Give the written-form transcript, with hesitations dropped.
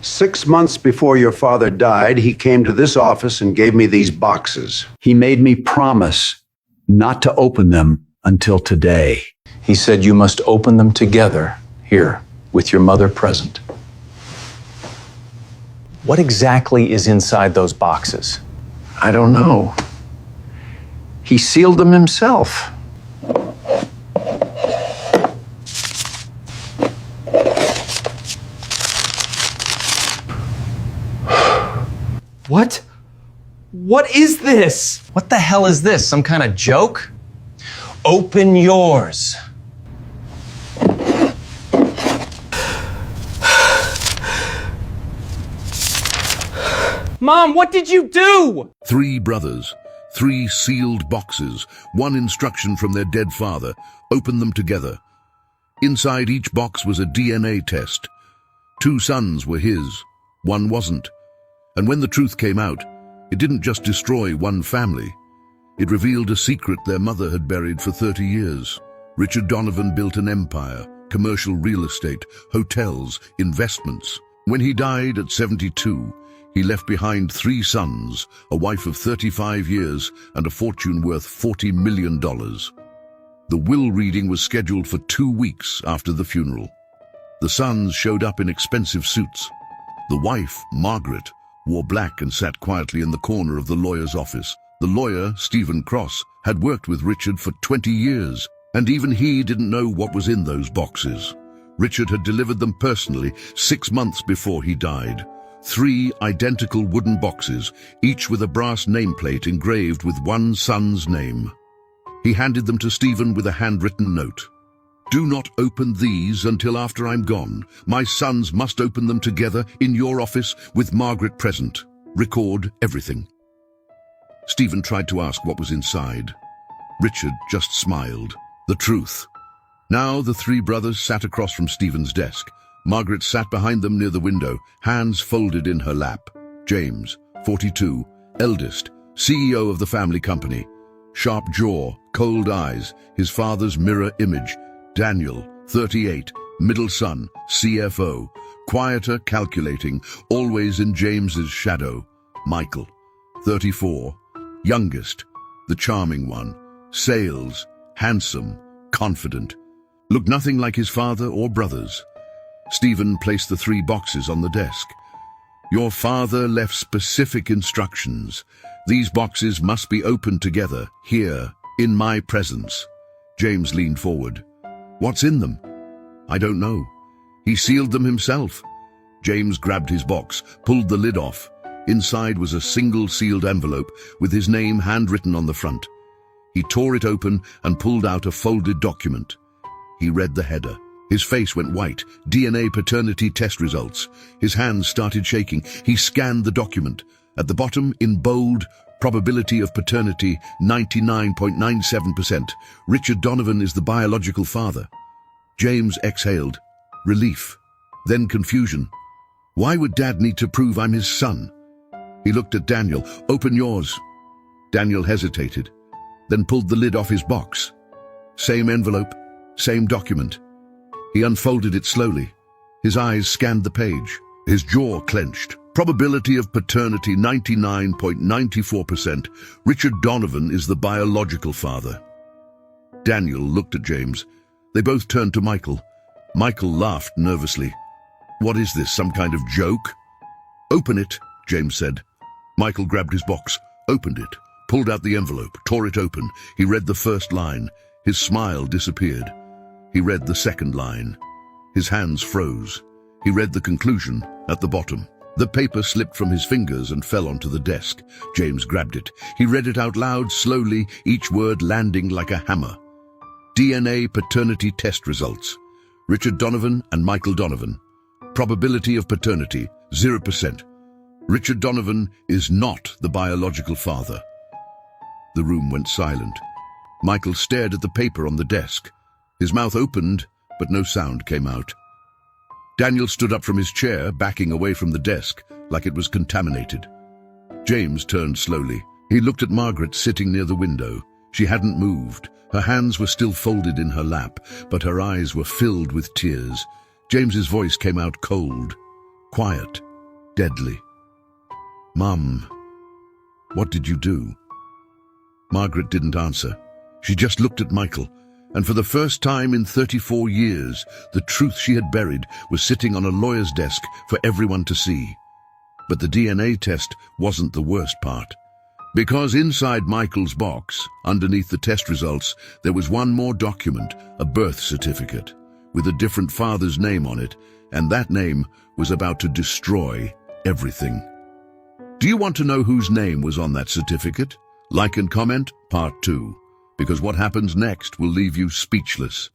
6 months before your father died, he came to this office and gave me these boxes. He made me promise not to open them until today. He said you must open them together here with your mother present. What exactly is inside those boxes? I don't know. He sealed them himself. What? What is this? What the hell is this? Some kind of joke? Open yours. Mom, what did you do? 3 brothers, 3 sealed boxes, 1 instruction from their dead father. Open them together. Inside each box was a DNA test. 2 sons were his, 1 wasn't. And when the truth came out, it didn't just destroy one family. It revealed a secret their mother had buried for 30 years. Richard Donovan built an empire, commercial real estate, hotels, investments. When he died at 72, he left behind 3 sons, a wife of 35 years, and a fortune worth $40 million. The will reading was scheduled for 2 weeks after the funeral. The sons showed up in expensive suits. The wife, Margaret, wore black and sat quietly in the corner of the lawyer's office. The lawyer, Stephen Cross, had worked with Richard for 20 years, and even he didn't know what was in those boxes. Richard had delivered them personally 6 months before he died. 3 identical wooden boxes, each with a brass nameplate engraved with one son's name. He handed them to Stephen with a handwritten note. "Do not open these until after I'm gone. My sons must open them together in your office with Margaret present. Record everything." Stephen tried to ask what was inside. Richard just smiled. The truth. Now the 3 brothers sat across from Stephen's desk. Margaret sat behind them near the window, hands folded in her lap. James, 42, eldest, CEO of the family company. Sharp jaw, cold eyes, his father's mirror image. Daniel, 38, middle son, CFO. Quieter, calculating, always in James's shadow. Michael, 34, youngest, the charming one. Sales, handsome, confident. Looked nothing like his father or brothers. Stephen placed the 3 boxes on the desk. "Your father left specific instructions. These boxes must be opened together, here, in my presence." James leaned forward. "What's in them?" "I don't know. He sealed them himself." James grabbed his box, pulled the lid off. Inside was a single sealed envelope with his name handwritten on the front. He tore it open and pulled out a folded document. He read the header. His face went white. DNA paternity test results. His hands started shaking. He scanned the document. At the bottom, in bold, probability of paternity 99.97%. Richard Donovan is the biological father. James exhaled. Relief. Then confusion. Why would Dad need to prove I'm his son? He looked at Daniel. "Open yours." Daniel hesitated, then pulled the lid off his box. Same envelope, same document. He unfolded it slowly. His eyes scanned the page. His jaw clenched. Probability of paternity 99.94%. Richard Donovan is the biological father. Daniel looked at James. They both turned to Michael. Michael laughed nervously. "What is this, some kind of joke?" "Open it," James said. Michael grabbed his box, opened it, pulled out the envelope, tore it open. He read the first line. His smile disappeared. He read the second line. His hands froze. He read the conclusion at the bottom. The paper slipped from his fingers and fell onto the desk. James grabbed it. He read it out loud, slowly, each word landing like a hammer. DNA paternity test results. Richard Donovan and Michael Donovan. Probability of paternity, 0%. Richard Donovan is not the biological father. The room went silent. Michael stared at the paper on the desk. His mouth opened, but no sound came out. Daniel stood up from his chair, backing away from the desk, like it was contaminated. James turned slowly. He looked at Margaret sitting near the window. She hadn't moved. Her hands were still folded in her lap, but her eyes were filled with tears. James's voice came out cold, quiet. deadly. Mum, what did you do? Margaret didn't answer. She just looked at Michael, and for the first time in 34 years, the truth she had buried was sitting on a lawyer's desk for everyone to see. But the DNA test wasn't the worst part. Because inside Michael's box, underneath the test results, there was one more document, a birth certificate, with a different father's name on it, and that name was about to destroy everything. Do you want to know whose name was on that certificate? Like and comment, part 2, because what happens next will leave you speechless.